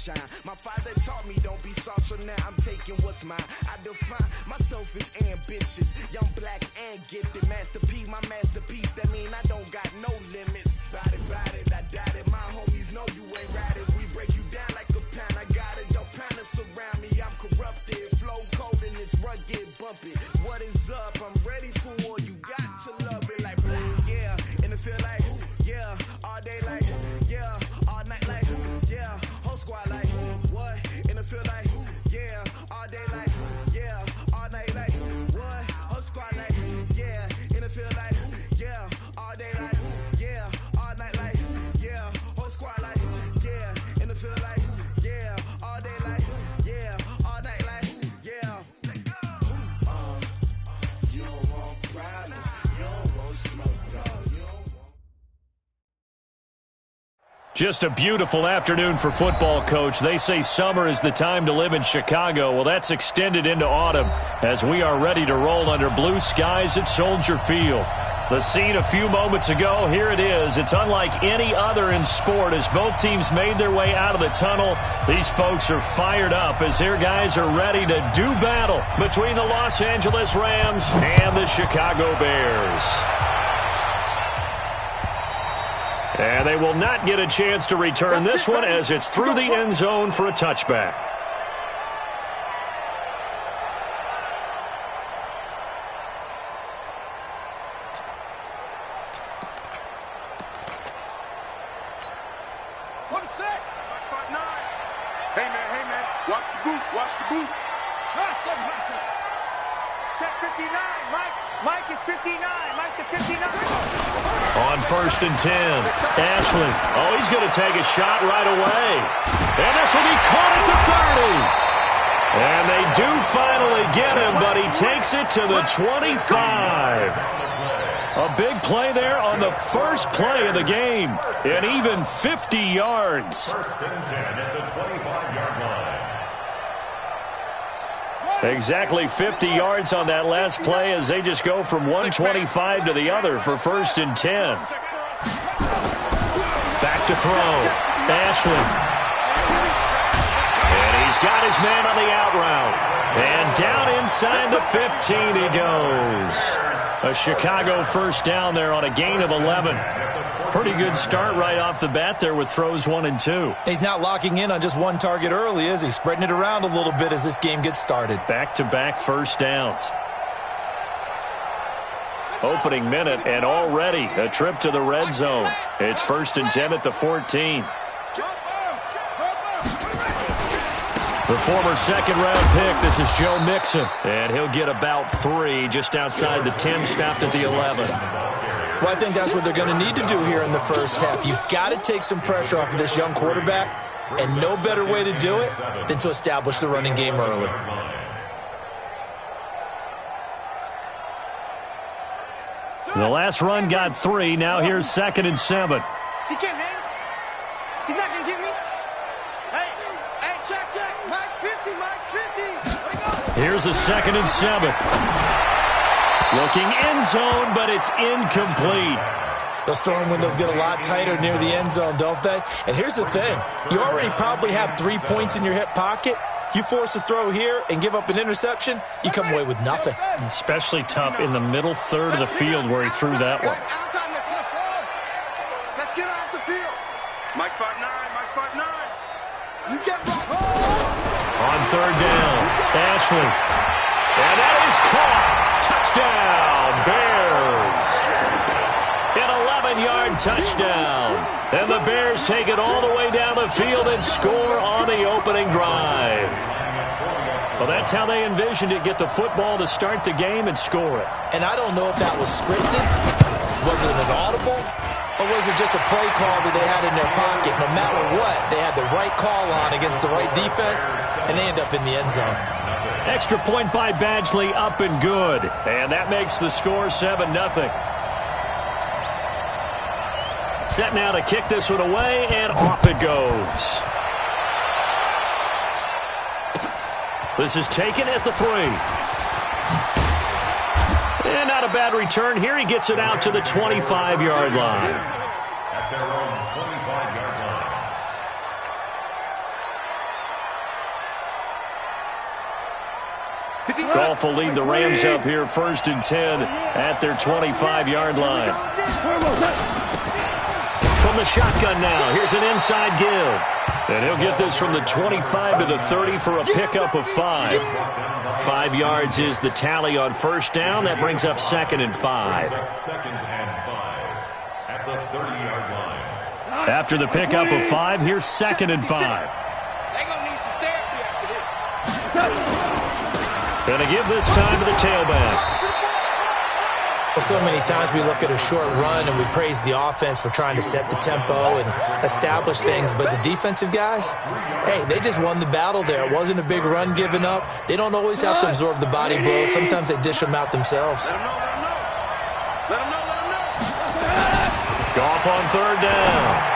shine. My father taught me don't be soft, so now I'm taking what's mine. I define myself as ambitious, young, black, and gifted. Master P, my masterpiece. That mean I don't got no limits. Bout it, I doubt it. My homies know you ain't ratted. We break you down like a pound. I got it, don't pound to surround me. I'm corrupted, flow cold and it's rugged, bumpy. What is up? I'm ready for war. You got to love it like yeah, and it feel like yeah, all day like yeah, all night like yeah, whole squad like what? And it feel like yeah, all day like yeah, all night like what? Whole squad like yeah, and it feel like yeah, all day like yeah, all night like yeah, whole squad like yeah, and it feel like yeah, all day like yeah, all night like yeah. You don't want problems, you don't want smoke, dog. Just a beautiful afternoon for football, Coach. They say summer is the time to live in Chicago. Well, that's extended into autumn as we are ready to roll under blue skies at Soldier Field. The scene a few moments ago, here it is. It's unlike any other in sport as both teams made their way out of the tunnel. These folks are fired up as their guys are ready to do battle between the Los Angeles Rams and the Chicago Bears. And they will not get a chance to return this one as it's through the end zone for a touchback. Hey, man, watch the boot. Check 59, Mike is 59, Mike the 59. On 1st and 10, Ashley. Oh, he's going to take a shot right away. And this will be caught at the 30. And they do finally get him, but he takes it to the 25. A big play there on the first play of the game. And even 50 yards. 1st and 10 at the 25-yard line. Exactly 50 yards on that last play as they just go from 125 to the other for 1st and 10. Back to throw. Ashley. And he's got his man on the out route. And down inside the 15 he goes. A Chicago first down there on a gain of 11. Pretty good start right off the bat there with throws 1 and 2. He's not locking in on just one target early, is he? Spreading it around a little bit as this game gets started. Back-to-back first downs. Opening minute and already a trip to the red zone. It's 1st and 10 at the 14. The former second-round pick, this is Joe Mixon. And he'll get about 3 just outside the 10, stopped at the 11. Well, I think that's what they're going to need to do here in the first half. You've got to take some pressure off of this young quarterback, and no better way to do it than to establish the running game early. The last run got 3. Now here's 2nd and 7. He can't hang. He's not going to get me. Hey, check. Mike 50. Let it go. Here's a 2nd and 7. Looking end zone, but it's incomplete. Those throwing windows get a lot tighter near the end zone, don't they? And here's the thing. You already probably have 3 points in your hip pocket. You force a throw here and give up an interception, you come away with nothing. Especially tough in the middle third of the field where he threw that one. Let's get off the field. Mike 5'9". You get on 3rd down, Ashley. And that is caught. Touchdown, Bears. An 11-yard touchdown. And the Bears take it all the way down the field and score on the opening drive. Well, that's how they envisioned it, get the football to start the game and score it. And I don't know if that was scripted. Was it an audible? Or was it just a play call that they had in their pocket? No matter what, they had the right call on against the right defense, and they end up in the end zone. Extra point by Badgley, up and good. And that makes the score 7-0. Set now to kick this one away, and off it goes. This is taken at the 3. And not a bad return here. He gets it out to the 25-yard line. At their own 25-yard line. Goff will lead the Rams up here 1st and 10 at their 25-yard line. From the shotgun now, here's an inside give. And he'll get this from the 25 to the 30 for a pickup of 5. 5 yards is the tally on 1st down. That brings up 2nd and 5. 2nd and 5 at the 30-yard line. After the pickup of 5, here's 2nd and 5. They're going to need some therapy after this. Going to give this time to the tailback. Well, so many times we look at a short run and we praise the offense for trying to set the tempo and establish things, but the defensive guys, hey, they just won the battle there. It wasn't a big run given up. They don't always have to absorb the body blows. Sometimes they dish them out themselves. Let them know. Goff on 3rd down.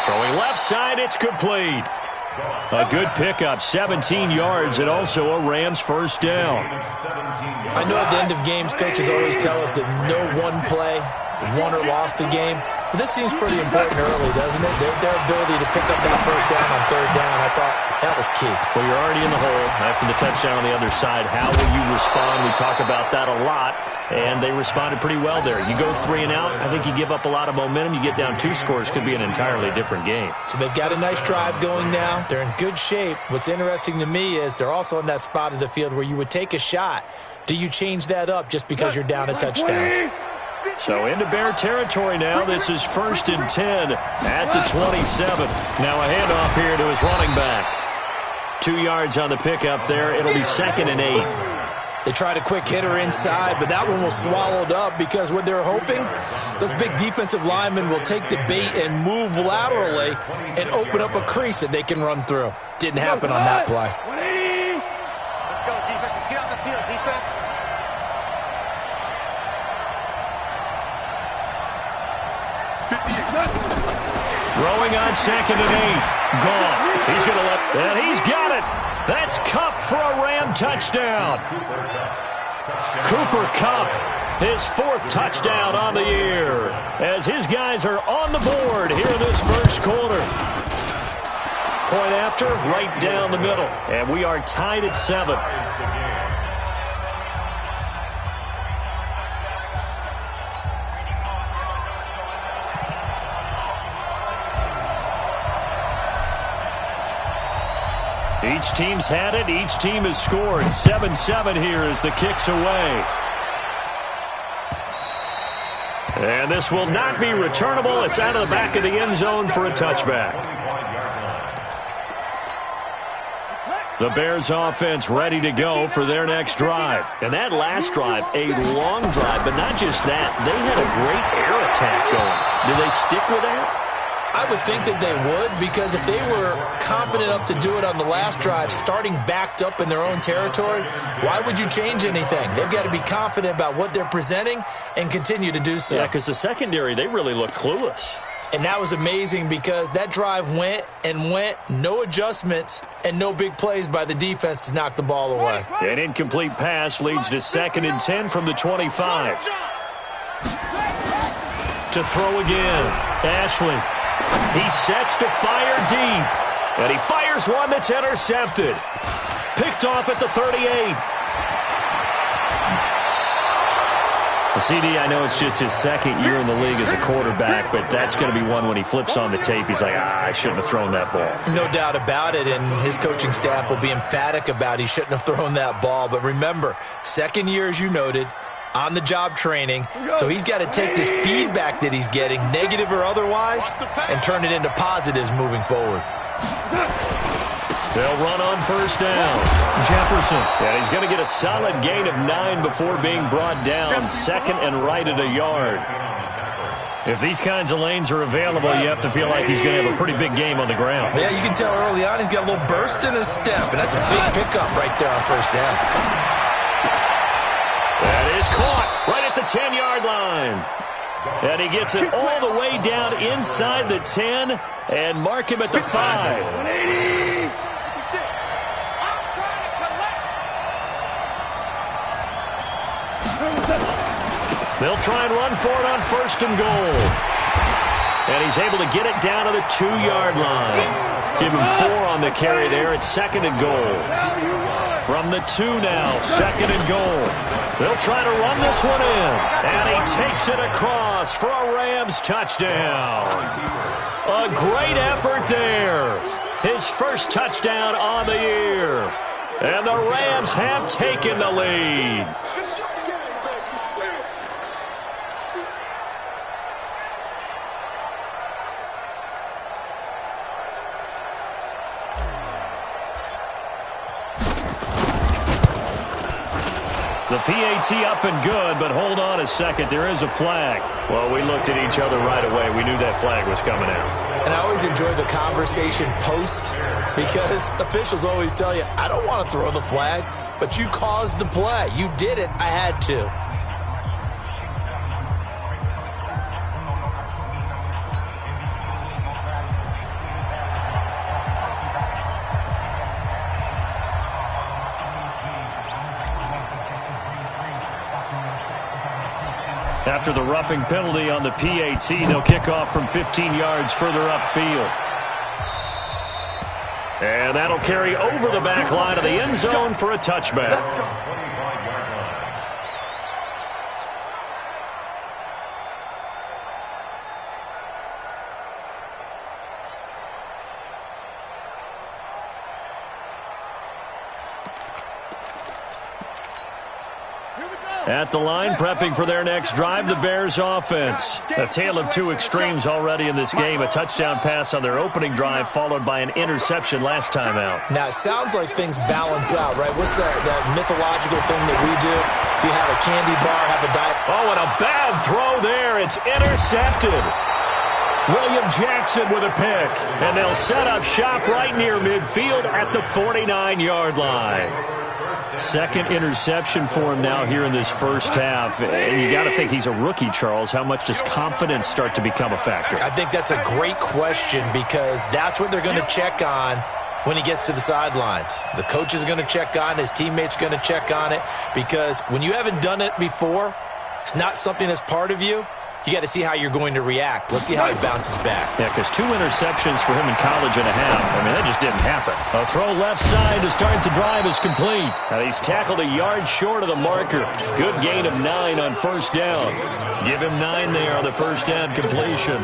Throwing left side, it's complete. A good pickup, 17 yards, and also a Rams 1st down. I know at the end of games, coaches always tell us that no one play won or lost a game. But this seems pretty important early, doesn't it? Their ability to pick up that 1st down on 3rd down, I thought that was key. Well, you're already in the hole after the touchdown on the other side. How will you respond? We talk about that a lot, and they responded pretty well there. You go 3 and out, I think you give up a lot of momentum. You get down 2 scores, could be an entirely different game. So they've got a nice drive going now. They're in good shape. What's interesting to me is they're also in that spot of the field where you would take a shot. Do you change that up just because you're down a touchdown? So into Bear territory now. This is 1st and 10 at the 27. Now a handoff here to his running back. 2 yards on the pickup there. It'll be 2nd and 8. They tried a quick hitter inside, but that one was swallowed up because what they're hoping, those big defensive linemen will take the bait and move laterally and open up a crease that they can run through. Didn't happen on that play. Let's go, defense. Let's get out the field, defense. Throwing on 2nd and 8. Goff. He's going to let, and he's got it. That's Kupp for a Ram touchdown. Cooper Kupp, his 4th touchdown on the year, as his guys are on the board here in this 1st quarter. Point after, right down the middle, and we are tied at 7. Each team's had it. Each team has scored. 7-7 here as the kick's away. And this will not be returnable. It's out of the back of the end zone for a touchback. The Bears offense ready to go for their next drive. And that last drive, a long drive, but not just that. They had a great air attack going. Do they stick with that? I would think that they would, because if they were confident enough to do it on the last drive, starting backed up in their own territory, why would you change anything? They've got to be confident about what they're presenting and continue to do so. Yeah, because the secondary, they really look clueless. And that was amazing because that drive went and went, no adjustments, and no big plays by the defense to knock the ball away. An incomplete pass leads to 2nd and 10 from the 25. To throw again, Ashley. He sets to fire deep, and he fires one that's intercepted. Picked off at the 38. The CD, I know it's just his 2nd year in the league as a quarterback, but that's going to be one when he flips on the tape. He's like, I shouldn't have thrown that ball. No doubt about it, and his coaching staff will be emphatic about he shouldn't have thrown that ball. But remember, 2nd year, as you noted, on-the-job training, so he's got to take this feedback that he's getting, negative or otherwise, and turn it into positives moving forward. They'll run on 1st down. Jefferson. And he's going to get a solid gain of 9 before being brought down. 2nd and right at a yard. If these kinds of lanes are available, you have to feel like he's going to have a pretty big game on the ground. Yeah, you can tell early on he's got a little burst in his step, and that's a big pickup right there on 1st down. That is caught right at the 10-yard line. And he gets it all the way down inside the 10 and mark him at the 5. They'll try and run for it on 1st and goal. And he's able to get it down to the 2-yard line. Give him 4 on the carry there at 2nd and goal. From the 2 now, 2nd and goal. They'll try to run this one in. And he takes it across for a Rams touchdown. A great effort there. His first touchdown on the year. And the Rams have taken the lead. The PAT up and good, but hold on a second. There is a flag. Well, we looked at each other right away. We knew that flag was coming out. And I always enjoy the conversation post because officials always tell you, I don't want to throw the flag, but you caused the play. You did it. I had to. After the roughing penalty on the PAT, they'll kick off from 15 yards further upfield. And that'll carry over the back line of the end zone for a touchback. At the line, prepping for their next drive, the Bears offense. A tale of two extremes already in this game. A touchdown pass on their opening drive, followed by an interception last time out. Now, it sounds like things balance out, right? What's that mythological thing that we do? If you have a candy bar, have a diet. Oh, and a bad throw there. It's intercepted. William Jackson with a pick. And they'll set up shop right near midfield at the 49-yard line. Second interception for him now here in this first half. And you got to think he's a rookie, Charles. How much does confidence start to become a factor? I think that's a great question because that's what they're going to check on when he gets to the sidelines. The coach is going to check on it. His teammates are going to check on it because when you haven't done it before, it's not something that's part of you. You got to see how you're going to react. Let's see how he bounces back. Yeah, because 2 interceptions for him in college and a half. I mean, that just didn't happen. A throw left side to start the drive is complete. Now he's tackled a yard short of the marker. Good gain of 9 on first down. Give him 9 there on the first down completion.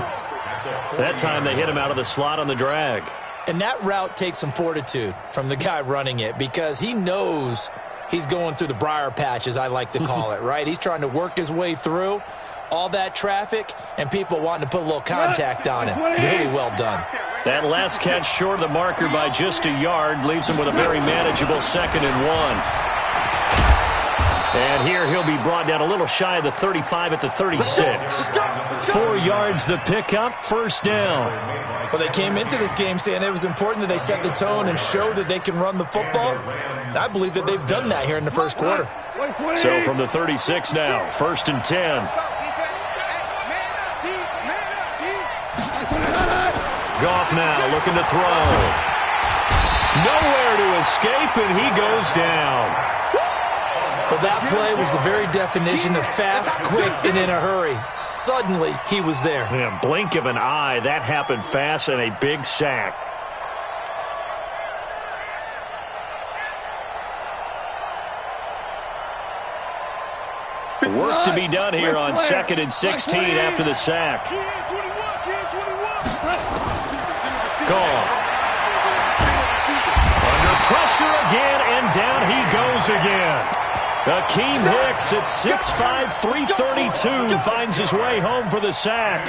That time they hit him out of the slot on the drag. And that route takes some fortitude from the guy running it because he knows he's going through the briar patch, as I like to call it, right? He's trying to work his way through all that traffic and people wanting to put a little contact on him. Really well done. That last catch short of the marker by just a yard leaves him with a very manageable 2nd and 1. And here he'll be brought down a little shy of the 35 at the 36. 4 yards the pickup, first down. Well, they came into this game saying it was important that they set the tone and show that they can run the football. I believe that they've done that here in the first quarter. So from the 36 now, 1st and 10. Goff now looking to throw. Nowhere to escape, and he goes down. Well, that play was the very definition of fast, quick, and in a hurry. Suddenly, he was there. Yeah, blink of an eye. That happened fast and a big sack. Work to be done here on 2nd and 16 after the sack. Goff. Under pressure again, and down he goes again. Akeem Hicks at 6'5", 332 finds his way home for the sack.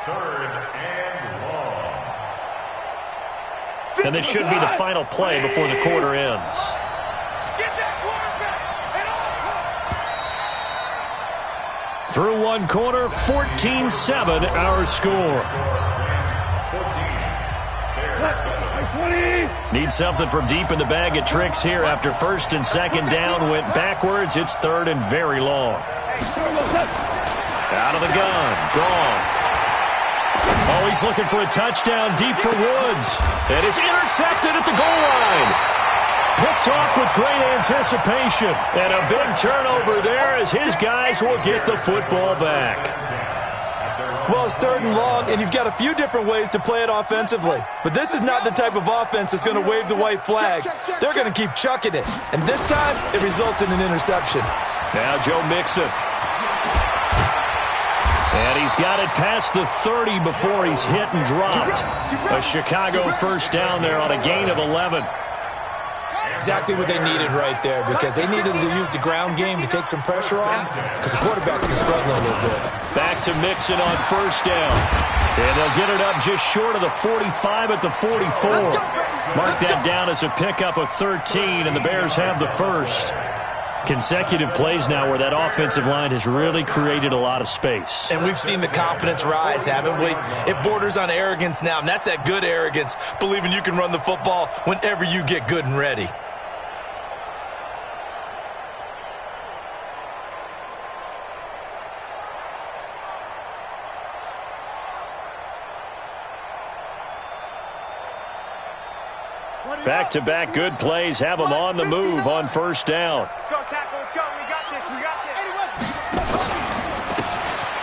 Third and long. And this should be the final play before the quarter ends. Through one quarter, 14-7 our score. Need something from deep in the bag of tricks here after 1st and 2nd down. Went backwards. It's 3rd and very long. Out of the gun. Goff. Oh, he's looking for a touchdown deep for Woods. And it's intercepted at the goal line. Picked off with great anticipation. And a big turnover there as his guys will get the football back. Well, it's 3rd and long, and you've got a few different ways to play it offensively. But this is not the type of offense that's going to wave the white flag. They're going to keep chucking it. And this time, it results in an interception. Now Joe Mixon. And he's got it past the 30 before he's hit and dropped. A Chicago first down there on a gain of 11. Exactly what they needed right there, because they needed to use the ground game to take some pressure off, because the quarterback's been struggling a little bit. Back to Mixon on first down. And they'll get it up just short of the 45 at the 44. Mark that down as a pickup of 13, and the Bears have the first. Consecutive plays now where that offensive line has really created a lot of space. And we've seen the confidence rise, haven't we? It borders on arrogance now, and that's that good arrogance, believing you can run the football whenever you get good and ready. Back-to-back good plays have them on the move on first down. Let's go, tackle. Let's go. We got this. We got this.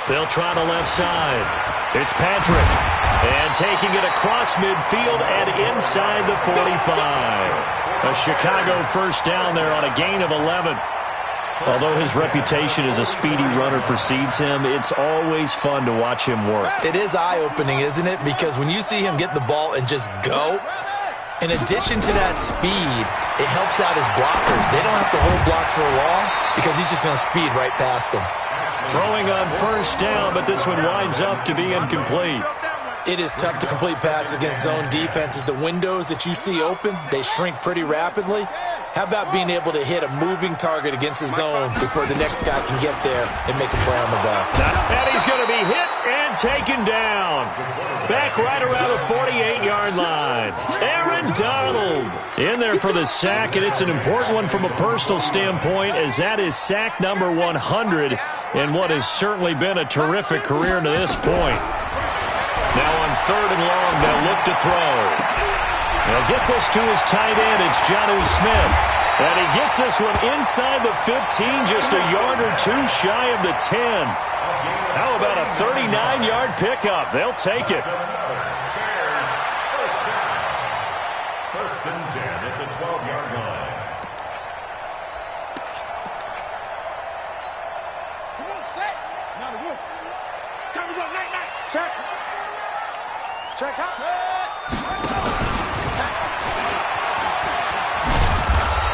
They'll try the left side. It's Patrick. And taking it across midfield and inside the 45. A Chicago first down there on a gain of 11. Although his reputation as a speedy runner precedes him, it's always fun to watch him work. It is eye-opening, isn't it? Because when you see him get the ball and just go, in addition to that speed, it helps out his blockers. They don't have to hold blocks for long because he's just going to speed right past them. Throwing on first down, but this one winds up to be incomplete. It is tough to complete passes against zone defenses. The windows that you see open, they shrink pretty rapidly. How about being able to hit a moving target against a zone before the next guy can get there and make a play on the ball? And he's going to be hit and taken down. Back right around the 48-yard line. Aaron Donald in there for the sack, and it's an important one from a personal standpoint, as that is sack number 100 in what has certainly been a terrific career to this point. Now on 3rd and long, they'll look to throw. They'll get this to his tight end. It's Jonnu Smith. And he gets this one inside the 15, just a yard or two shy of the 10. How about a 39-yard pickup? They'll take it. First and 10 at the 12-yard line. Come on, set. Now the wolf. Time to go. Night. Check. Check out.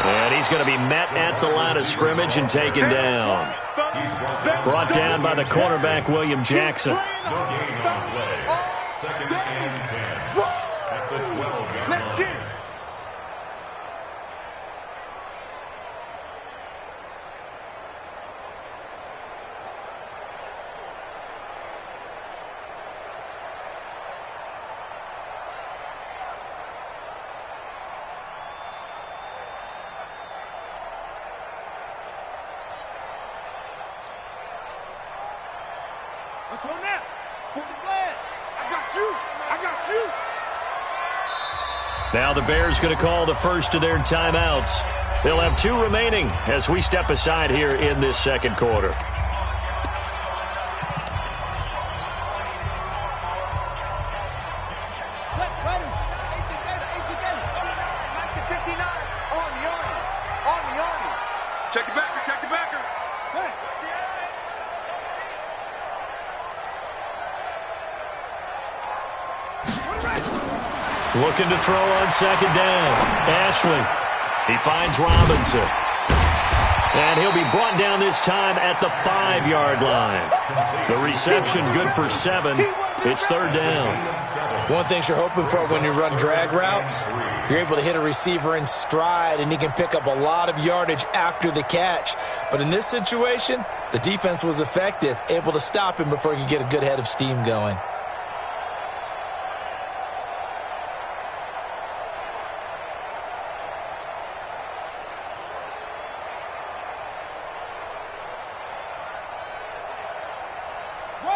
And he's going to be met at the line of scrimmage and taken down. Brought down by the cornerback, William Jackson. No gain on play. 2nd and 10 at the 12-yard line. Let's get it. Let's hold that. Flip the flag. I got you. Now the Bears going to call the first of their timeouts. They'll have 2 remaining as we step aside here in this second quarter. Check the backer. Hey. Looking to throw on second down. Ashley. He finds Robinson. And he'll be brought down this time at the 5-yard line. The reception good for 7. It's 3rd down. One thing you're hoping for when you run drag routes, you're able to hit a receiver in stride, and he can pick up a lot of yardage after the catch. But in this situation, the defense was effective, able to stop him before he could get a good head of steam going.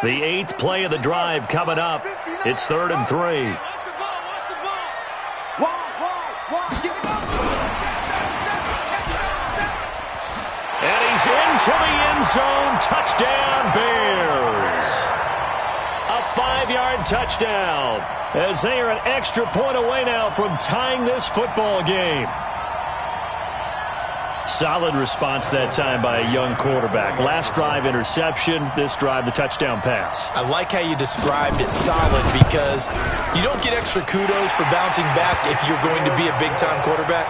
The 8th play of the drive coming up. It's 3rd and 3. And he's into the end zone. Touchdown, Bears. A touchdown, as they are an extra point away now from tying this football game. Solid response that time by a young quarterback. Last drive, interception. This drive, the touchdown pass. I like how you described it solid, because you don't get extra kudos for bouncing back if you're going to be a big-time quarterback.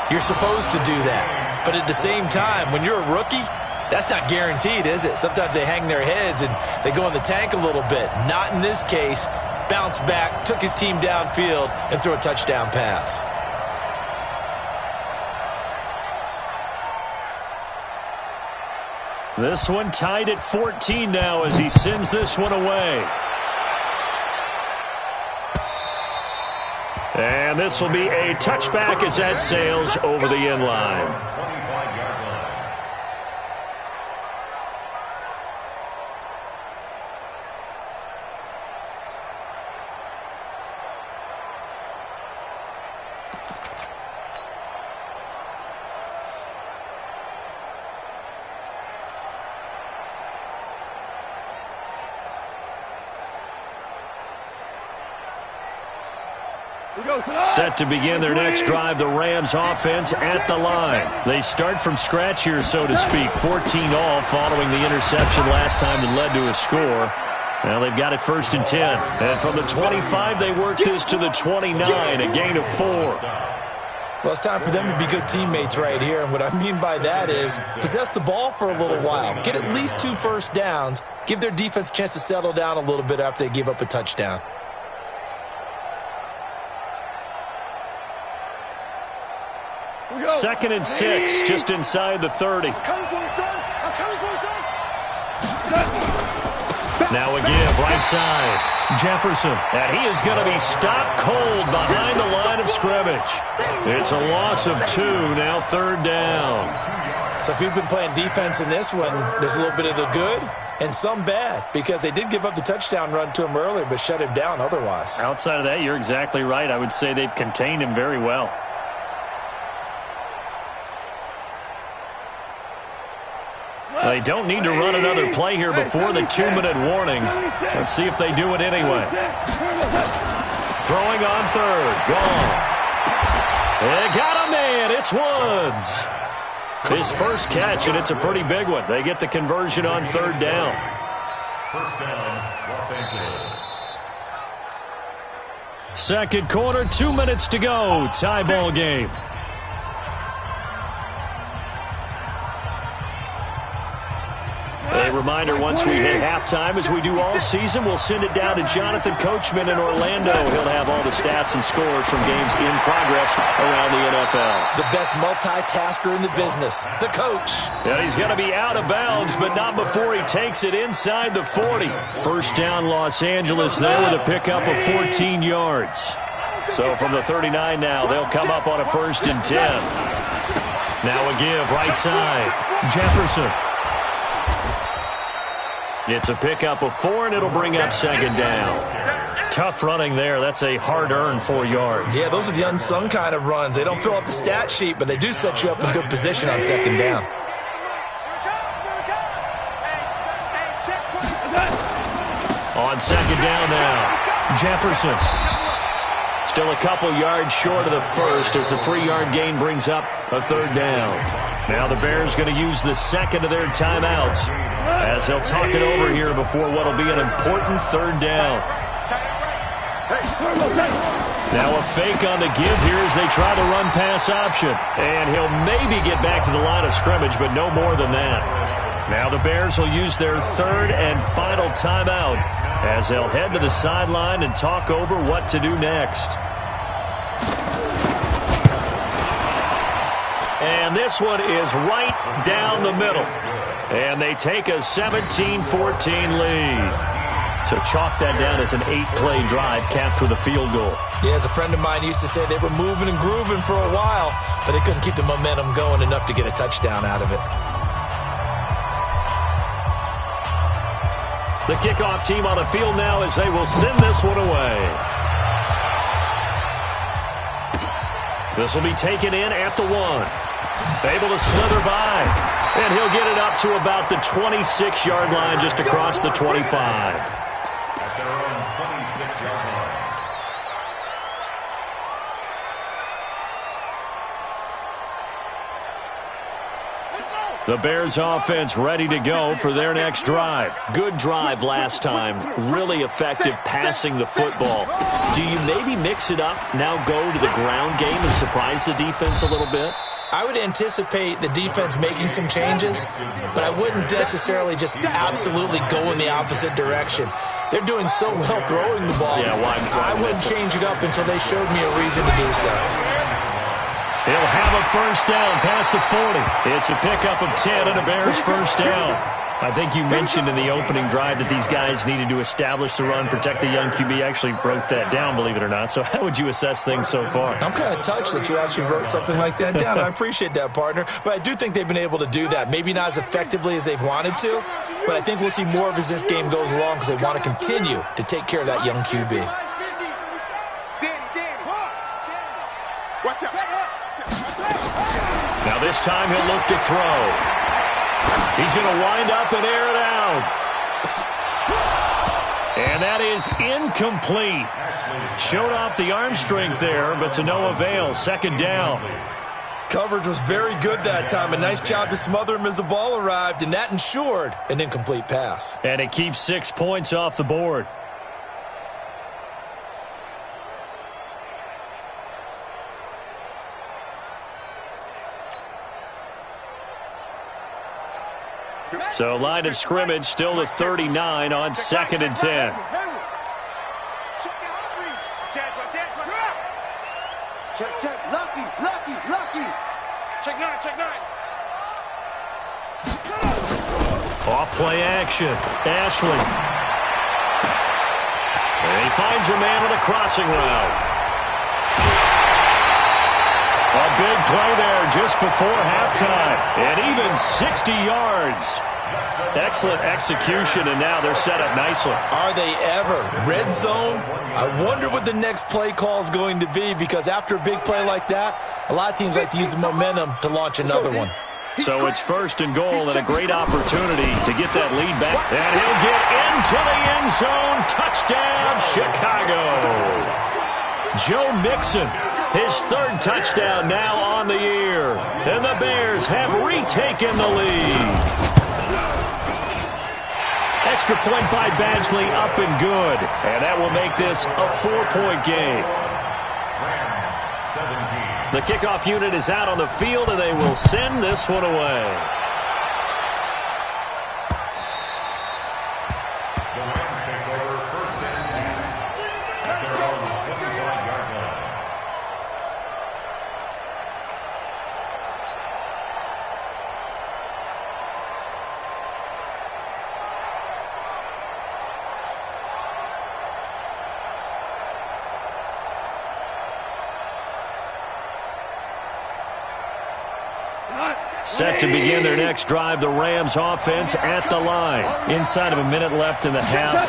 You're supposed to do that. But at the same time, when you're a rookie, that's not guaranteed, is it? Sometimes they hang their heads and they go in the tank a little bit. Not in this case. Bounced back, took his team downfield, and threw a touchdown pass. This one tied at 14 now as he sends this one away. And this will be a touchback as that sails over the end line. Set to begin their next drive, the Rams offense at the line. They start from scratch here, so to speak. 14-all following the interception last time that led to a score. Now they've got it 1st and 10. And from the 25, they work this to the 29, a gain of 4. Well, it's time for them to be good teammates right here. And what I mean by that is possess the ball for a little while. Get at least 2 first downs. Give their defense a chance to settle down a little bit after they give up a touchdown. Second and 6, just inside the 30. Now a give, right side. Jefferson, and he is going to be stopped cold behind the line of scrimmage. It's a loss of 2, now 3rd down. So if you've been playing defense in this one, there's a little bit of the good and some bad, because they did give up the touchdown run to him earlier, but shut him down otherwise. Outside of that, you're exactly right. I would say they've contained him very well. They don't need to run another play here before the 2-minute warning. Let's see if they do it anyway. Throwing on 3rd. Goff. They got a man. It's Woods. His first catch, and it's a pretty big one. They get the conversion on 3rd down. First down, Los Angeles. Second quarter, 2 minutes to go. Tie ball game. A reminder, once we hit halftime, as we do all season, we'll send it down to Jonathan Coachman in Orlando. He'll have all the stats and scores from games in progress around the NFL. The best multitasker in the business, the coach. And he's going to be out of bounds, but not before he takes it inside the 40. First down, Los Angeles there with a pickup of 14 yards. So from the 39 now, they'll come up on a 1st and 10. Now a give, right side. Jefferson. It's a pickup of 4, and it'll bring up 2nd down. Tough running there. That's a hard-earned 4 yards. Yeah, those are the unsung kind of runs. They don't fill up the stat sheet, but they do set you up in good position on 2nd down. On 2nd down now, Jefferson. Still a couple yards short of the first as the 3-yard gain brings up a 3rd down. Now the Bears going to use the second of their timeouts as they'll talk it over here before what will be an important 3rd down. Now a fake on the give here as they try to run pass option. And he'll maybe get back to the line of scrimmage, but no more than that. Now the Bears will use their 3rd and final timeout as they'll head to the sideline and talk over what to do next. And this one is right down the middle. And they take a 17-14 lead. So chalk that down as an 8-play drive capped with a field goal. Yeah, as a friend of mine used to say, they were moving and grooving for a while, but they couldn't keep the momentum going enough to get a touchdown out of it. The kickoff team on the field now as they will send this one away. This will be taken in at the 1. Able to slither by. And he'll get it up to about the 26-yard line just across the 25. At their own 26 The Bears offense ready to go for their next drive. Good drive last time. Really effective passing the football. Do you maybe mix it up, now go to the ground game and surprise the defense a little bit? I would anticipate the defense making some changes, but I wouldn't necessarily just absolutely go in the opposite direction. They're doing so well throwing the ball. Yeah, I wouldn't change it up until they showed me a reason to do so. He'll have a first down past the 40. It's a pickup of 10 and a Bears first down. I think you mentioned in the opening drive that these guys needed to establish the run, protect the young QB. I actually wrote that down, believe it or not. So how would you assess things so far? I'm kind of touched that you actually wrote something like that down. I appreciate that, partner. But I do think they've been able to do that. Maybe not as effectively as they've wanted to, but I think we'll see more of as this game goes along because they want to continue to take care of that young QB. Now this time he'll look to throw. He's going to wind up and air it out. And that is incomplete. Showed off the arm strength there, but to no avail. Second down. Coverage was very good that time. A nice job to smother him as the ball arrived, and that ensured an incomplete pass. And it keeps 6 points off the board. So line of scrimmage still at 39 on 2nd and 10. Check. Lucky. Check 9. Off play action. Ashley. And he finds a man on a crossing route. A big play there just before halftime. And even 60 yards. Excellent execution, and now they're set up nicely. Are they ever? Red zone? I wonder what the next play call is going to be, because after a big play like that, a lot of teams like to use the momentum to launch another one. So it's 1st and goal and a great opportunity to get that lead back. And he'll get into the end zone. Touchdown, Chicago. Joe Mixon, his 3rd touchdown now on the year. And the Bears have retaken the lead. Extra point by Badgley, up and good. And that will make this a 4-point game. The kickoff unit is out on the field, and they will send this one away. The Rams take over 1st and 10 at their own 25-yard line. Set to begin their next drive, the Rams offense at the line. Inside of a minute left in the half.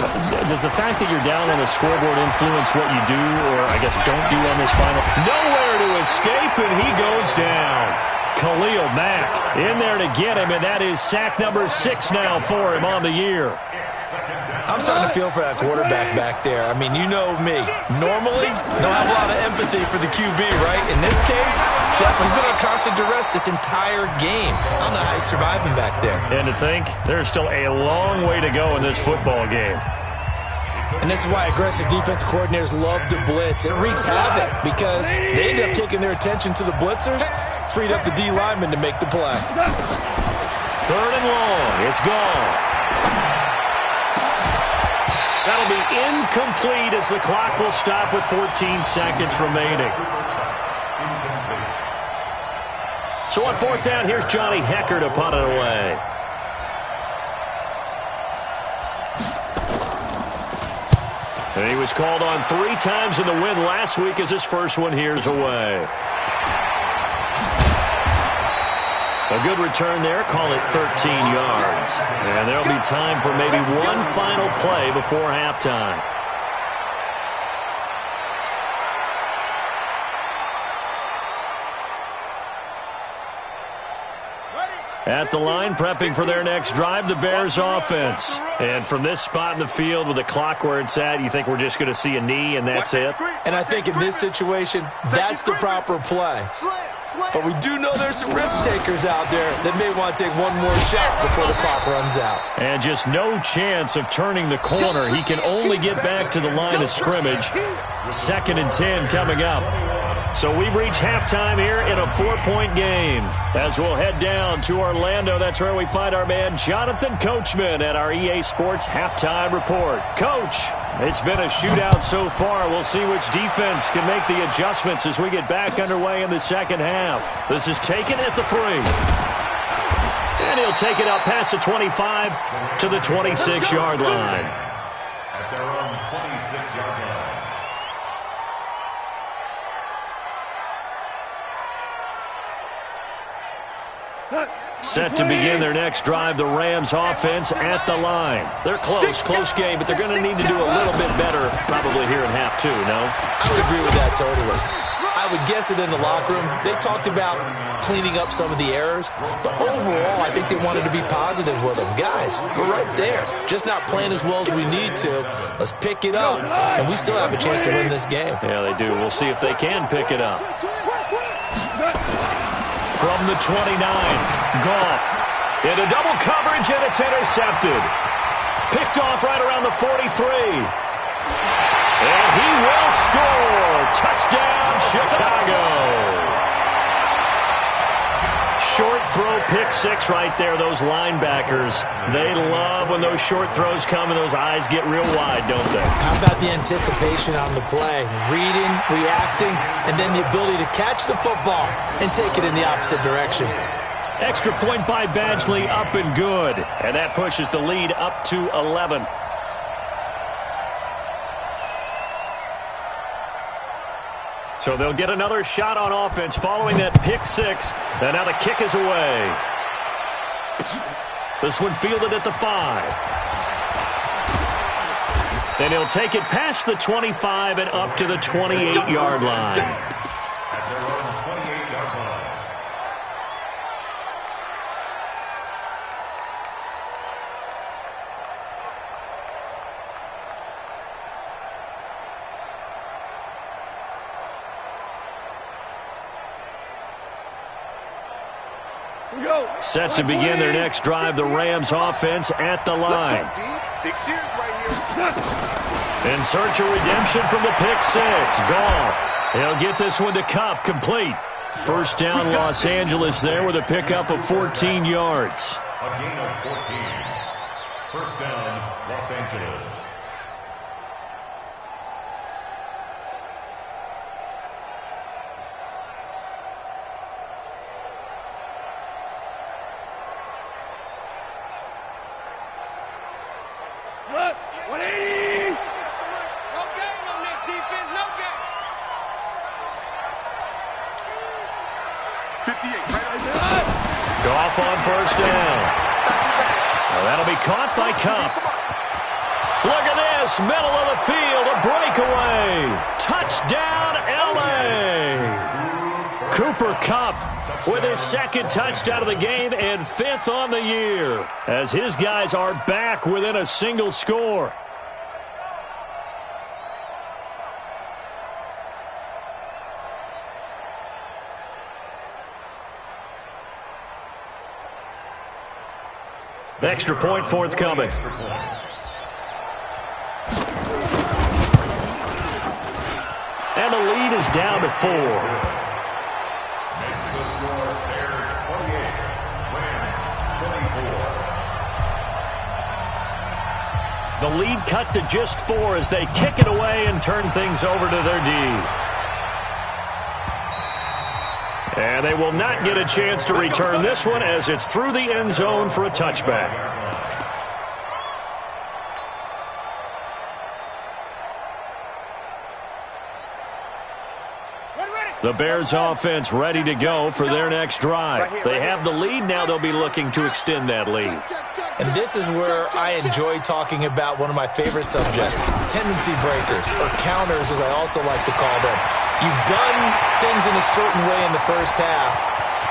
Does the fact that you're down on the scoreboard influence what you do, or I guess don't do on this final? Nowhere to escape, and he goes down. Khalil Mack in there to get him, and that is sack number 6 now for him on the year. I'm starting to feel for that quarterback back there. I mean, you know me. Normally, don't have a lot of empathy for the QB, right? In this case, definitely been on constant duress this entire game. I don't know how he's surviving back there. And to think, there's still a long way to go in this football game. And this is why aggressive defense coordinators love to blitz. It wreaks havoc because they end up taking their attention to the blitzers, freed up the D lineman to make the play. 3rd and long. It's gone. That'll be incomplete as the clock will stop with 14 seconds remaining. So on 4th down, here's Johnny Hecker to punt it away. And he was called on 3 times in the win last week as his first one here's away. A good return there, call it 13 yards. And there'll be time for maybe one final play before halftime. At the line, prepping for their next drive, the Bears offense. And from this spot in the field with the clock where it's at, you think we're just going to see a knee and that's it? And I think in this situation, that's the proper play. But we do know there's some risk takers out there that may want to take one more shot before the clock runs out. And just no chance of turning the corner. He can only get back to the line of scrimmage. 2nd and 10 coming up. So we've reached halftime here in a 4-point game. As we'll head down to Orlando, that's where we find our man Jonathan Coachman at our EA Sports Halftime Report. Coach, it's been a shootout so far. We'll see which defense can make the adjustments as we get back underway in the second half. This is taken at the 3. And he'll take it up past the 25 to the 26-yard line. At their own 26-yard line. Set to begin their next drive, the Rams offense at the line. They're close game, but they're going to need to do a little bit better probably here in half 2, no? I would agree with that totally. I would guess it in the locker room. They talked about cleaning up some of the errors, but overall, I think they wanted to be positive with them. Guys, we're right there. Just not playing as well as we need to. Let's pick it up, and we still have a chance to win this game. Yeah, they do. We'll see if they can pick it up. From the 29, Goff into double coverage, and it's intercepted. Picked off right around the 43. And he will score. Touchdown, Chicago. Short throw, pick 6 right there. Those linebackers, they love when those short throws come and those eyes get real wide, don't they? How about the anticipation on the play? Reading, reacting, and then the ability to catch the football and take it in the opposite direction. Extra point by Badgley, up and good. And that pushes the lead up to 11. So they'll get another shot on offense following that pick 6. And now the kick is away. This one fielded at the 5. And he'll take it past the 25 and up to the 28-yard line. At their own 28-yard line. Set to begin their next drive, the Rams offense at the line. In search of redemption from the pick 6. Goff. He'll get this one to Kupp, complete. First down, Los Angeles there with a pickup of 14 yards. A gain of 14. First down, Los Angeles. Look, 180. No game on this defense, no game. 58, right? Goff on first down. Well, that'll be caught by Kupp. Look at this, middle of the field, a breakaway. Touchdown, L.A. Cooper Kupp with his 2nd touchdown of the game and 5th on the year, as his guys are back within a single score. Extra point forthcoming. And the lead is down to 4. Makes the score Bears 28, Rams 24. The lead cut to just 4 as they kick it away and turn things over to their D. And they will not get a chance to return this one as it's through the end zone for a touchback. The Bears offense ready to go for their next drive. They have the lead. Now they'll be looking to extend that lead. And this is where I enjoy talking about one of my favorite subjects, tendency breakers, or counters as I also like to call them. You've done things in a certain way in the first half,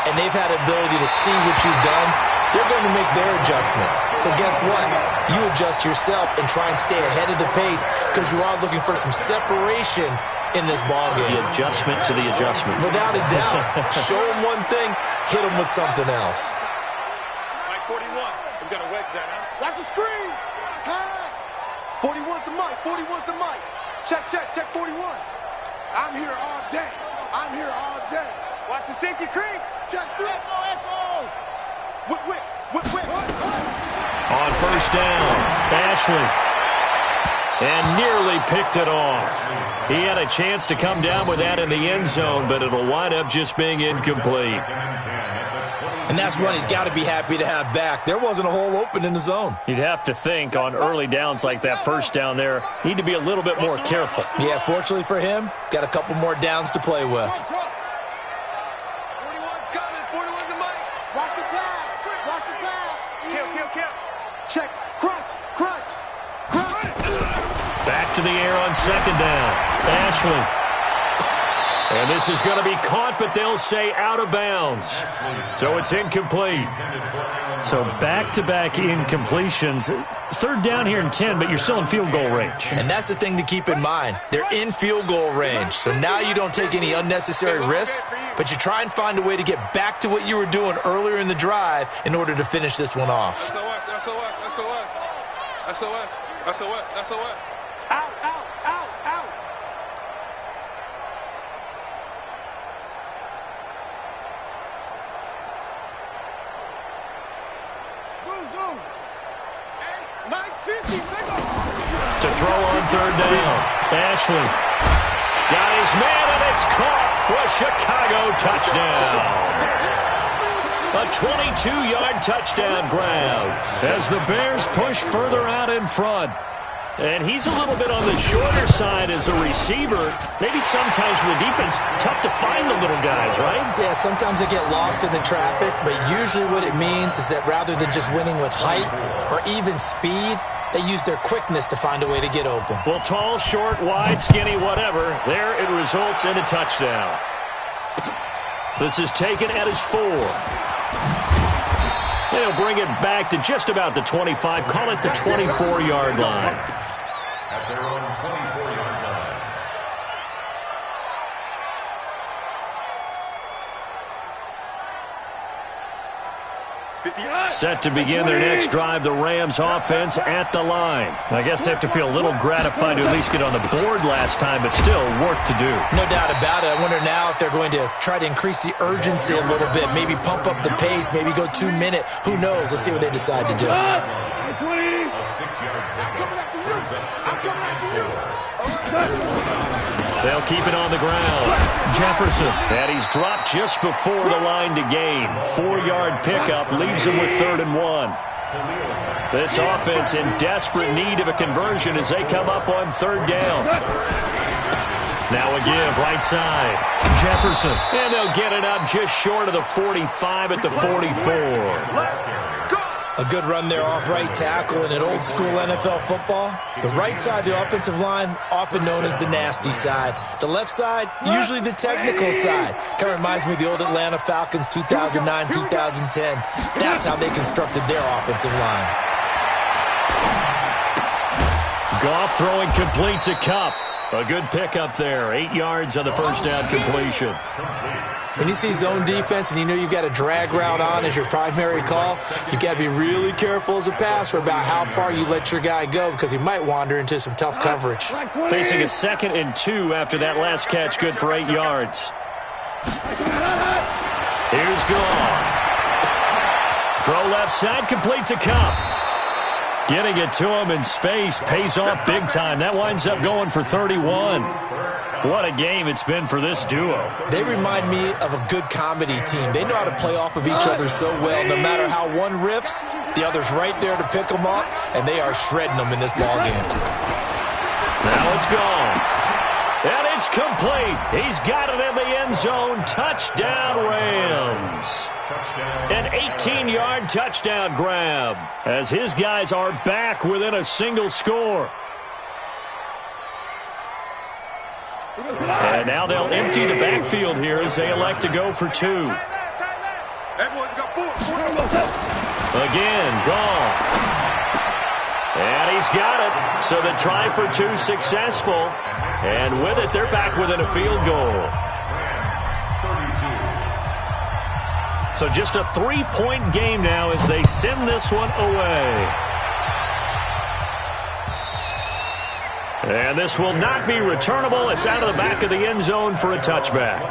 and they've had the ability to see what you've done, they're going to make their adjustments. So guess what? You adjust yourself and try and stay ahead of the pace because you are looking for some separation in this ballgame. The adjustment to the adjustment. Without a doubt. Show them one thing, hit them with something else. Mike 41. I'm going to wedge that, huh? Watch the screen. Pass. 41's the mic. 41's the mic. Check 41. I'm here all day. I'm here all day. Watch the safety creep. Check 3. Echo. Whip. On first down, Ashley. And nearly picked it off. He had a chance to come down with that in the end zone, but it'll wind up just being incomplete. And that's one he's got to be happy to have back. There wasn't a hole open in the zone. You'd have to think on early downs like that first down there, need to be a little bit more careful. Yeah, fortunately for him, got a couple more downs to play with. 41's coming. 41's the mic. Watch the pass. Watch the pass. Kill. Check. Crunch. Back to the air on second down. Ashley. And this is going to be caught, but they'll say out of bounds. So it's incomplete. So back-to-back incompletions. Third down here in 10, but you're still in field goal range. And that's the thing to keep in mind. They're in field goal range. So now you don't take any unnecessary risks, but you try and find a way to get back to what you were doing earlier in the drive in order to finish this one off. SOS. Out. Zoom. Hey, Mike's 50. To throw on third down. Ashley got his man, and it's caught for a Chicago touchdown. A 22-yard touchdown grab as the Bears push further out in front. And he's a little bit on the shorter side as a receiver. Maybe sometimes for the defense, tough to find the little guys, right? Yeah, sometimes they get lost in the traffic, but usually what it means is that rather than just winning with height or even speed, they use their quickness to find a way to get open. Well, tall, short, wide, skinny, whatever, there it results in a touchdown. This is taken at his 4. They'll bring it back to just about the 25, call it the 24-yard line. At their own 24-yard line. Set to begin their next drive, the Rams offense at the line. I guess they have to feel a little gratified to at least get on the board last time, but still work to do. No doubt about it. I wonder now if they're going to try to increase the urgency a little bit, maybe pump up the pace, maybe go 2-minute. Who knows? Let's see what they decide to do. A 6-yard pickup brings up second and 4. They'll keep it on the ground. Jefferson, and he's dropped just before the line to gain. 4-yard pickup leaves him with 3rd and 1. This offense in desperate need of a conversion as they come up on 3rd down. Now a give, right side. Jefferson, and they'll get it up just short of the 45 at the 44. A good run there off right tackle in an old school NFL football. The right side of the offensive line, often known as the nasty side. The left side, usually the technical side. Kind of reminds me of the old Atlanta Falcons 2009, 2010. That's how they constructed their offensive line. Goff throwing complete to Kupp. A good pickup there. 8 yards on the first down completion. When you see zone defense and you know you've got a drag route on as your primary call, you've got to be really careful as a passer about how far you let your guy go because he might wander into some tough coverage. Facing a 2nd and 2 after that last catch, good for 8 yards. Here's Goff. Throw left side, complete to Kupp. Getting it to him in space pays off big time. That winds up going for 31. What a game it's been for this duo. They remind me of a good comedy team. They know how to play off of each other so well. No matter how one riffs, the other's right there to pick them up, and they are shredding them in this ballgame. Now it's gone. And it's complete. He's got it in the end zone. Touchdown, Rams. An 18-yard touchdown grab as his guys are back within a single score. And now they'll empty the backfield here as they elect to go for 2. Again, Goff. And he's got it. So the try for two successful. And with it, they're back within a field goal. So just a 3-point game now as they send this one away. And this will not be returnable. It's out of the back of the end zone for a touchback.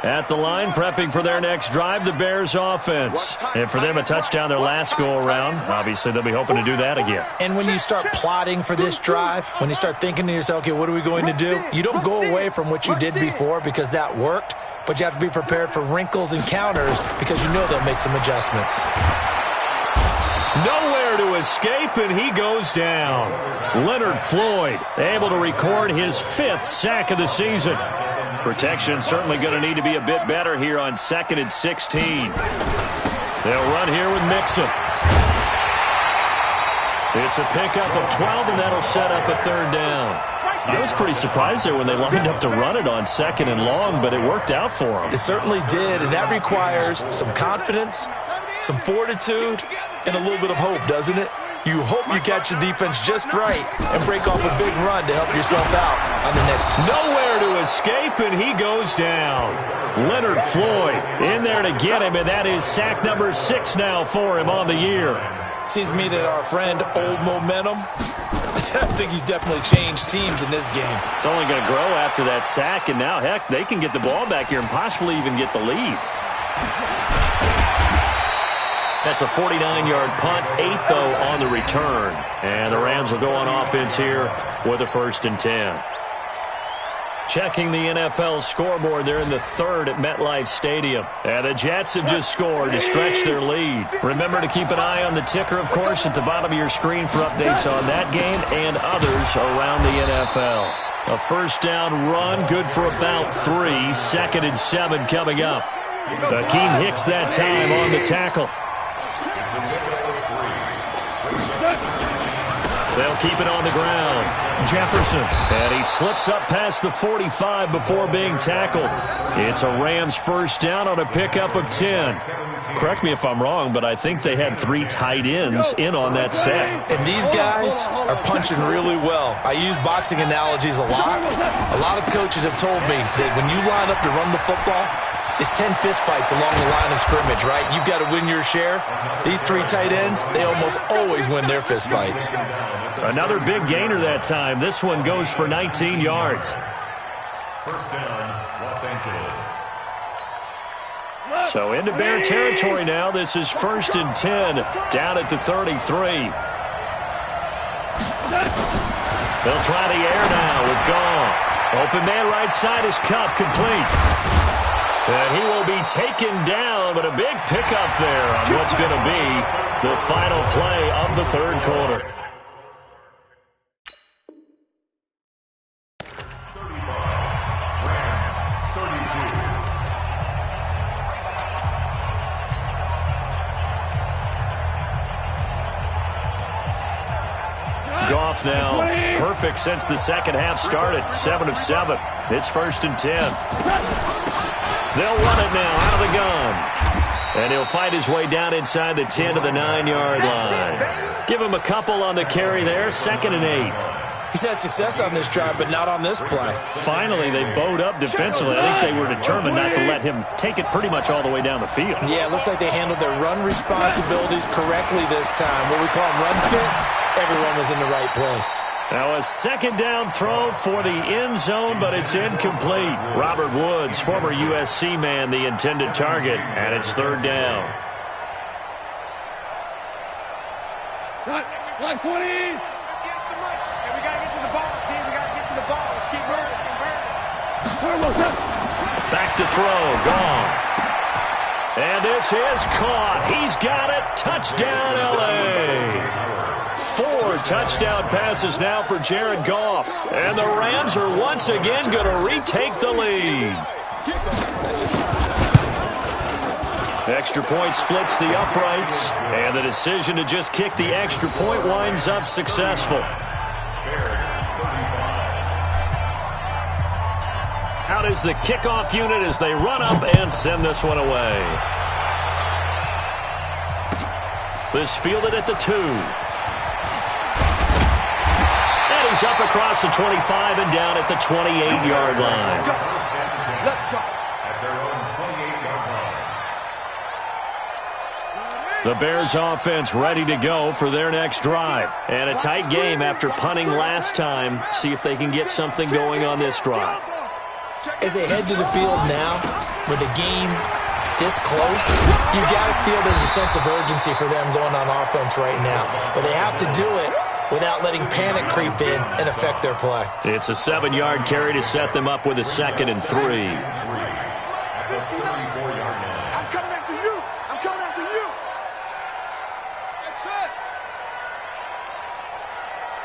At the line, prepping for their next drive, the Bears offense. And for them, a touchdown their last go-around. Obviously, they'll be hoping to do that again. And when you start plotting for this drive, when you start thinking to yourself, okay, what are we going to do? You don't go away from what you did before because that worked, but you have to be prepared for wrinkles and counters because you know they'll make some adjustments. Nowhere to escape, and he goes down. Leonard Floyd able to record his 5th sack of the season. Protection certainly going to need to be a bit better here on 2nd and 16. They'll run here with Mixon. It's a pickup of 12, and that'll set up a 3rd down. I was pretty surprised there when they lined up to run it on 2nd and long, but it worked out for them. It certainly did, and that requires some confidence, some fortitude, and a little bit of hope, doesn't it? You hope you catch the defense just right and break off a big run to help yourself out on the next. Nowhere to escape, and he goes down. Leonard Floyd in there to get him, and that is sack number 6 now for him on the year. Seems to me that our friend Old Momentum, I think he's definitely changed teams in this game. It's only going to grow after that sack, and now, heck, they can get the ball back here and possibly even get the lead. That's a 49-yard punt, 8, though, on the return. And the Rams will go on offense here with a 1st and 10. Checking the NFL scoreboard, they're in the 3rd at MetLife Stadium. And the Jets have just scored to stretch their lead. Remember to keep an eye on the ticker, of course, at the bottom of your screen for updates on that game and others around the NFL. A 1st down run, good for about 3. 2nd and 7 coming up. Akeem Hicks that time on the tackle. They'll keep it on the ground. Jefferson. And he slips up past the 45 before being tackled. It's a Rams 1st down on a pickup of 10. Correct me if I'm wrong, but I think they had 3 tight ends in on that set. And these guys are punching really well. I use boxing analogies a lot. A lot of coaches have told me that when you line up to run the football, it's 10 fistfights along the line of scrimmage, right? You've got to win your share. These 3 tight ends, they almost always win their fistfights. Another big gainer that time. This one goes for 19 yards. 1st down, Los Angeles. So into Bear territory now. This is 1st and 10 down at the 33. They'll try the air now with Goff. Open man right side is Cup, complete. And he will be taken down, but a big pickup there on what's going to be the final play of the 3rd quarter. 35, Rams, 32. Goff now perfect since the 2nd half started. 7 of 7. It's 1st and 10. They'll run it now out of the gun. And he'll fight his way down inside the 10 to the 9-yard line. Give him a couple on the carry there. 2nd and 8. He's had success on this drive, but not on this play. Finally, they bowed up defensively. I think they were determined not to let him take it pretty much all the way down the field. Yeah, it looks like they handled their run responsibilities correctly this time. What we call them run fits, everyone was in the right place. Now a 2nd down throw for the end zone, but it's incomplete. Robert Woods, former USC man, the intended target, and it's 3rd down. Line 20. We got to get to the ball, team. We got to get to the ball. Let's keep moving. Back to throw. Goff. And this is caught. He's got it. Touchdown, L.A. 4 touchdown passes now for Jared Goff. And the Rams are once again going to retake the lead. Extra point splits the uprights. And the decision to just kick the extra point winds up successful. Out is the kickoff unit as they run up and send this one away. This fielded at the 2. And he's up across the 25 and down at the 28-yard line. Let's go. The Bears offense ready to go for their next drive. And a tight game after punting last time. See if they can get something going on this drive. As they head to the field now, with the game this close, you've got to feel there's a sense of urgency for them going on offense right now. But they have to do it without letting panic creep in and affect their play. It's a 7-yard carry to set them up with a 2nd and 3. I'm coming after you. I'm coming after you. That's it.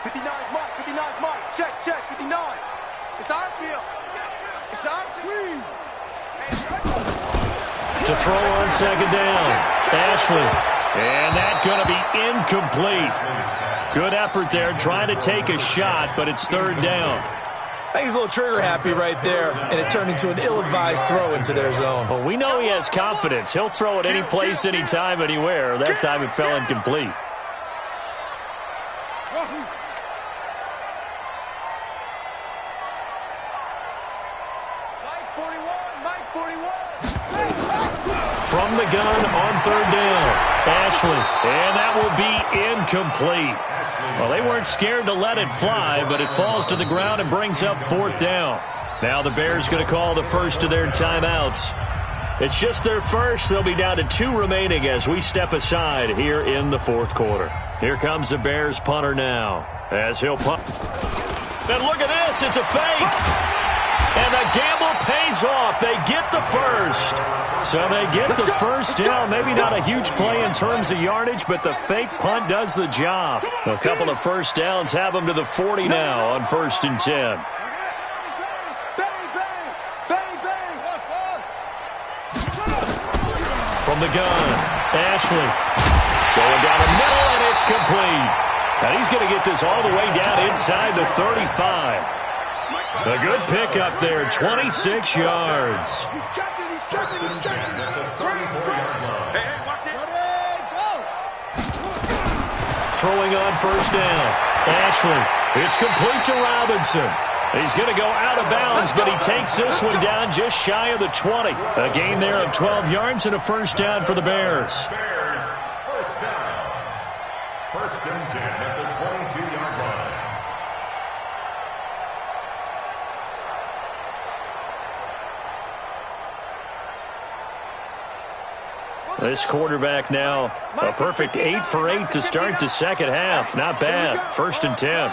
59 is Mike. 59 is Mike. Check. 59. It's our kill. It's our clean. To throw on 2nd down. Ashley. And that's going to be incomplete. Good effort there trying to take a shot, but it's 3rd down. I think he's a little trigger happy right there, and it turned into an ill-advised throw into their zone. Well, we know he has confidence. He'll throw it any place, anytime, anywhere. That time it fell incomplete. From the gun on 3rd down. Ashley. And that will be incomplete. Well, they weren't scared to let it fly, but it falls to the ground and brings up 4th down. Now the Bears going to call the first of their timeouts. It's just their first. They'll be down to 2 remaining as we step aside here in the 4th quarter. Here comes the Bears punter now as he'll punt. And look at this. It's a fake. And the gamble pays off. They get the first. So they get the first down. Maybe not a huge play in terms of yardage, but the fake punt does the job. A couple of first downs have them to the 40 now on 1st and 10. From the gun, Ashley. Going down the middle, and it's complete. And he's going to get this all the way down inside the 35. A good pickup there, 26 yards. He's checking. Hey, watch it. Throwing on 1st down. Ashley. It's complete to Robinson. He's going to go out of bounds, but he takes this one down just shy of the 20. A gain there of 12 yards and a 1st down for the Bears. First down. 1st and 10 at the 22-yard line. This quarterback now, a perfect 8 for 8 to start the second half. Not bad. 1st and 10.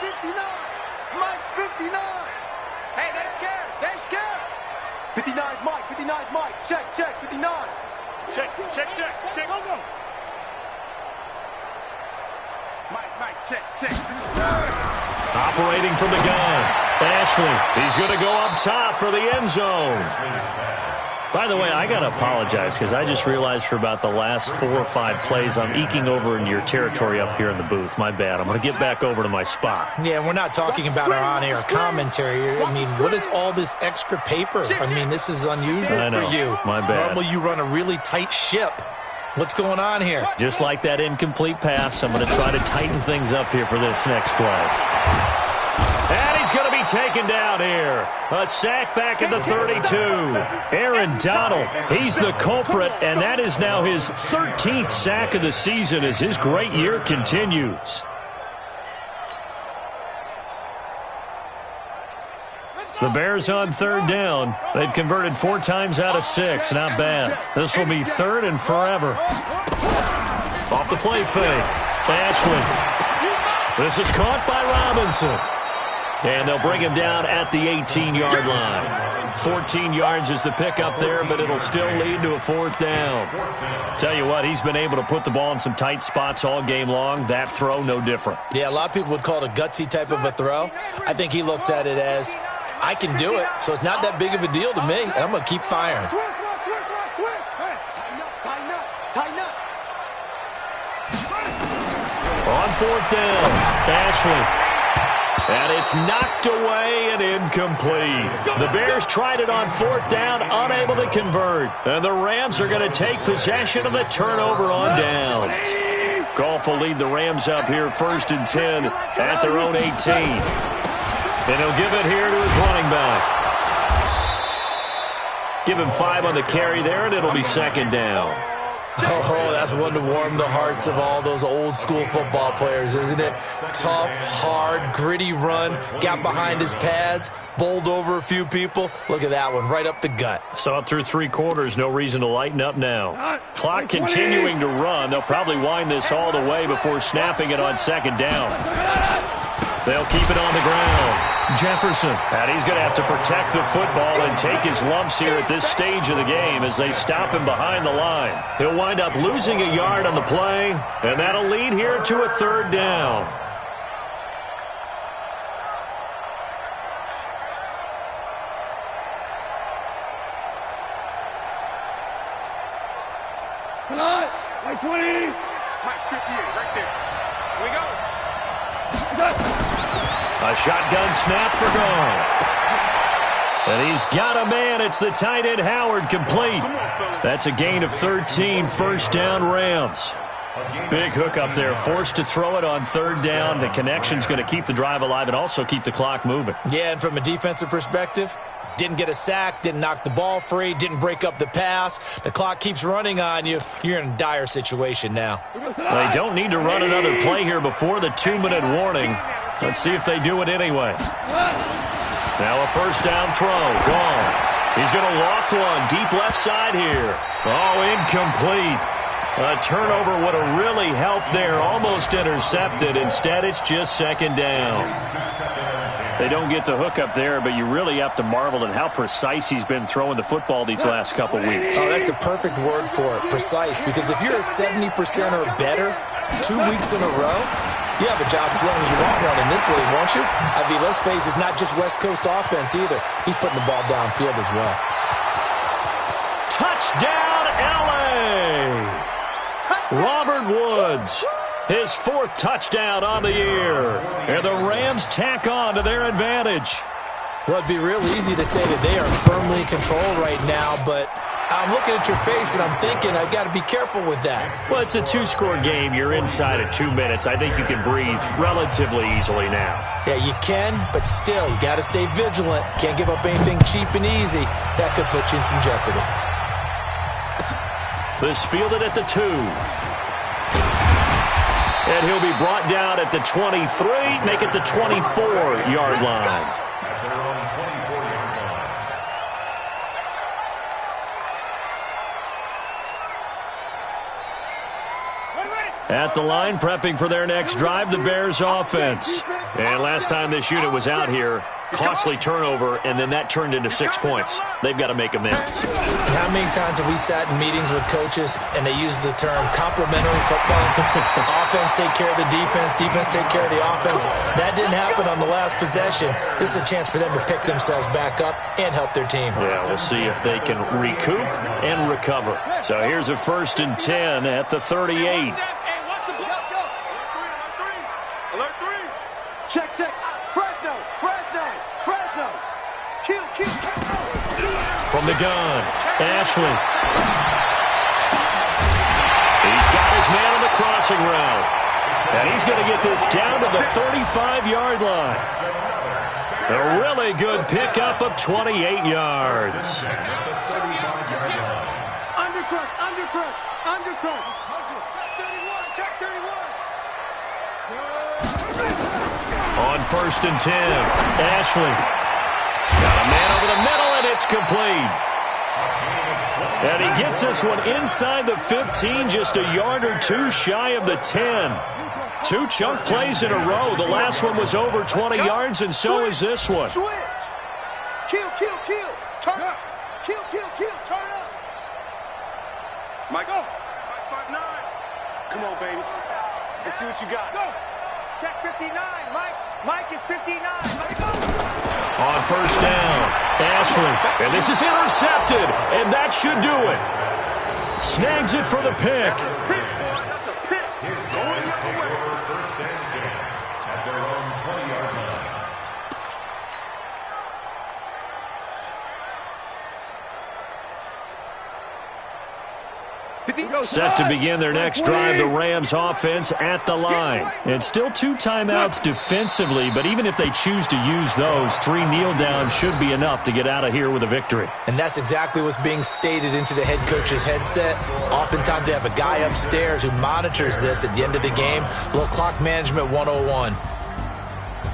59. Mike's 59. Hey, they're scared. 59 is Mike. 59 is Mike. Check. 59. Check. Go. Mike, check. Operating from the gun. Ashley. He's going to go up top for the end zone. By the way, I got to apologize because I just realized for about the last 4 or 5 plays, I'm eking over into your territory up here in the booth. My bad. I'm going to get back over to my spot. Yeah, we're not talking about our on-air commentary. I mean, what is all this extra paper? I mean, this is unusual for you. My bad. Normally you run a really tight ship. What's going on here? Just like that incomplete pass, I'm going to try to tighten things up here for this next play. And he's going to be taken down here. A sack back at the 32. Aaron Donald, he's the culprit, and that is now his 13th sack of the season as his great year continues. The Bears on 3rd down. They've converted 4 times out of 6. Not bad. This will be 3rd and forever. Off the play fake. Ashley. This is caught by Robinson. And they'll bring him down at the 18-yard line. 14 yards is the pickup there, but it'll still lead to a 4th down. Tell you what, he's been able to put the ball in some tight spots all game long. That throw, no different. Yeah, a lot of people would call it a gutsy type of a throw. I think he looks at it as, I can do it, so it's not that big of a deal to me, and I'm going to keep firing. Tighten up. On 4th down, Ashley. And it's knocked away. away and incomplete. The Bears tried it on 4th down, unable to convert. And the Rams are going to take possession of the turnover on downs. Goff will lead the Rams up here 1st and 10 at their own 18. And he'll give it here to his running back. Give him 5 on the carry there, and it'll be 2nd down. Oh, that's one to warm the hearts of all those old-school football players, isn't it? Tough, hard, gritty run, got behind his pads, bowled over a few people. Look at that one, right up the gut. Saw it through 3 quarters, no reason to lighten up now. Clock continuing to run. They'll probably wind this all the way before snapping it on 2nd down. They'll keep it on the ground. Jefferson. And he's going to have to protect the football and take his lumps here at this stage of the game as they stop him behind the line. He'll wind up losing a yard on the play, and that'll lead here to a 3rd down. Come on, like 20. Mike 58, right there. Here we go. A shotgun snap for Goff. And he's got a man. It's the tight end Howard, complete. That's a gain of 13, 1st down Rams. Big hook up there, forced to throw it on 3rd down. The connection's going to keep the drive alive and also keep the clock moving. Yeah, and from a defensive perspective, didn't get a sack, didn't knock the ball free, didn't break up the pass. The clock keeps running on you. You're in a dire situation now. They don't need to run another play here before the 2-minute warning. Let's see if they do it anyway. Now a 1st down throw. Gone. He's going to loft one deep left side here. Oh, incomplete. A turnover would have really helped there. Almost intercepted. Instead, it's just 2nd down. They don't get the hook up there, but you really have to marvel at how precise he's been throwing the football these last couple weeks. Oh, that's the perfect word for it, precise. Because if you're at 70% or better 2 weeks in a row, you have a job as long as you want one in this league, won't you? I mean, let's face it, it's not just West Coast offense either. He's putting the ball downfield as well. Touchdown, L.A. Robert Woods, his 4th touchdown on the year. And the Rams tack on to their advantage. Well, it'd be real easy to say that they are firmly in control right now, but I'm looking at your face and I'm thinking I've got to be careful with that. Well, it's a 2-score game. You're inside of 2 minutes. I think you can breathe relatively easily now. Yeah, you can, but still, you got to stay vigilant. Can't give up anything cheap and easy. That could put you in some jeopardy. This fielded at the 2. And he'll be brought down at the 23, make it the 24-yard line. At the line, prepping for their next drive, the Bears offense. And last time this unit was out here, costly turnover, and then that turned into 6 points. They've got to make amends. And how many times have we sat in meetings with coaches and they use the term complementary football? Offense take care of the defense, defense take care of the offense. That didn't happen on the last possession. This is a chance for them to pick themselves back up and help their team. Yeah, we'll see if they can recoup and recover. So here's a 1st and 10 at the 38. Check, check. Fresno, Fresno, Fresno. Kill. From the gun, Ashley. He's got his man on the crossing route. And he's going to get this down to the 35-yard line. A really good pickup of 28 yards. Undercrush. Check 31. On 1st and 10, Ashley. Got a man over the middle, and it's complete. And he gets this one inside the 15, just a yard or 2 shy of the 10. 2 chunk plays in a row. The last one was over 20 yards, and so is this one. Switch. Kill. Turn up. Kill. Turn up. Mike, go. 5'9". Come on, baby. Let's see what you got. Go. Check 59, Mike. Mike is 59. Mike, go. On 1st down, Ashley. And this is intercepted, and that should do it. Snags it for the pick. That's a pick. Here's going for 1st and 10 at their own 20-yard line. Set to begin their next drive, the Rams offense at the line. It's still 2 timeouts defensively, but even if they choose to use those, 3 kneel downs should be enough to get out of here with a victory. And that's exactly what's being stated into the head coach's headset. Oftentimes they have a guy upstairs who monitors this at the end of the game. A little clock management 101.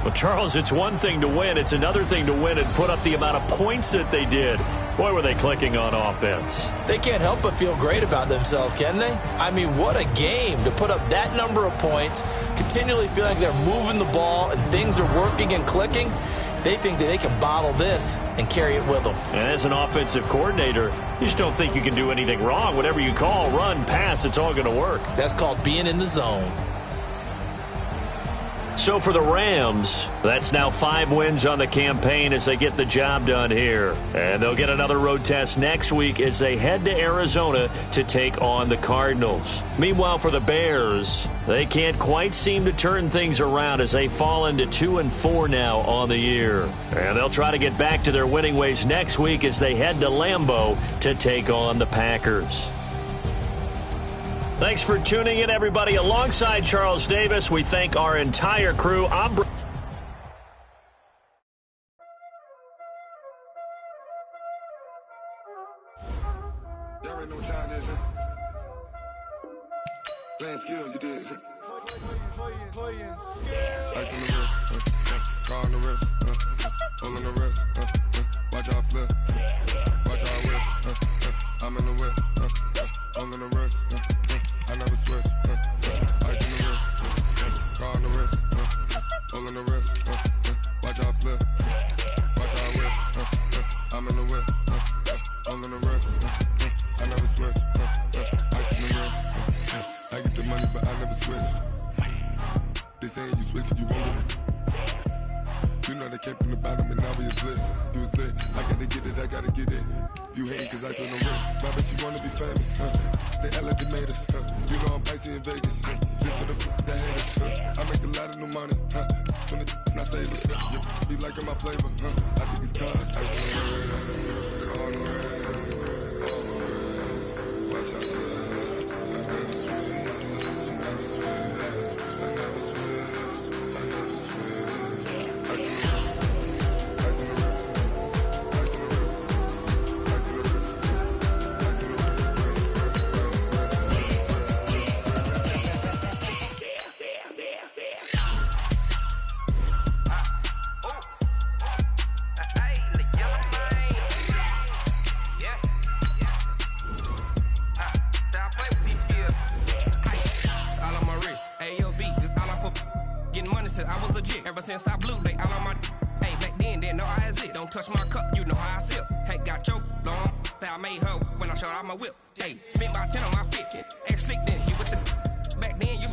Well, Charles, it's one thing to win. It's another thing to win and put up the amount of points that they did. Boy, were they clicking on offense. They can't help but feel great about themselves, can they? I mean, what a game to put up that number of points, continually feeling like they're moving the ball and things are working and clicking. They think that they can bottle this and carry it with them. And as an offensive coordinator, you just don't think you can do anything wrong. Whatever you call, run, pass, it's all going to work. That's called being in the zone. So for the Rams, that's now 5 wins on the campaign as they get the job done here. And they'll get another road test next week as they head to Arizona to take on the Cardinals. Meanwhile, for the Bears, they can't quite seem to turn things around as they fall into 2-4 now on the year. And they'll try to get back to their winning ways next week as they head to Lambeau to take on the Packers. Thanks for tuning in, everybody. Alongside Charles Davis, we thank our entire crew. I'm Y'all already know what time it is, huh? Playing skills, you did. Playing skills. Ice on the wrist, car on the wrist, hole on the wrist, watch out flip, watch out whip, I'm in the whip, hole on the wrist, I never switch, ice on the wrist, car on the wrist, hole on the wrist, watch out flip, watch out whip, I'm in the whip, hole on the wrist, I never switch, ice on the wrist, I get the money but I never switch. They saying you switch 'cause you won't get it. You know they came from the bottom and now we is lit. You was lit, I gotta get it, I gotta get it. You hating 'cause ice on the wrist. I bet you wanna be famous, They act like they made us, You know I'm icy in Vegas, This for the that hate us, I make a lot of new money, When the not save us, Be liking my flavor, I think it's cause ice on the wrist, car on the wrist, watch out, I never switch, I never switch. Ever since I blew, they all on my hey, back then, didn't know I exist. Don't touch my cup, you know how I sip. Hey, got your long, that I made her when I showed out my whip. Hey, spent about 10 on my 50. Ex slick, then he with the back then, you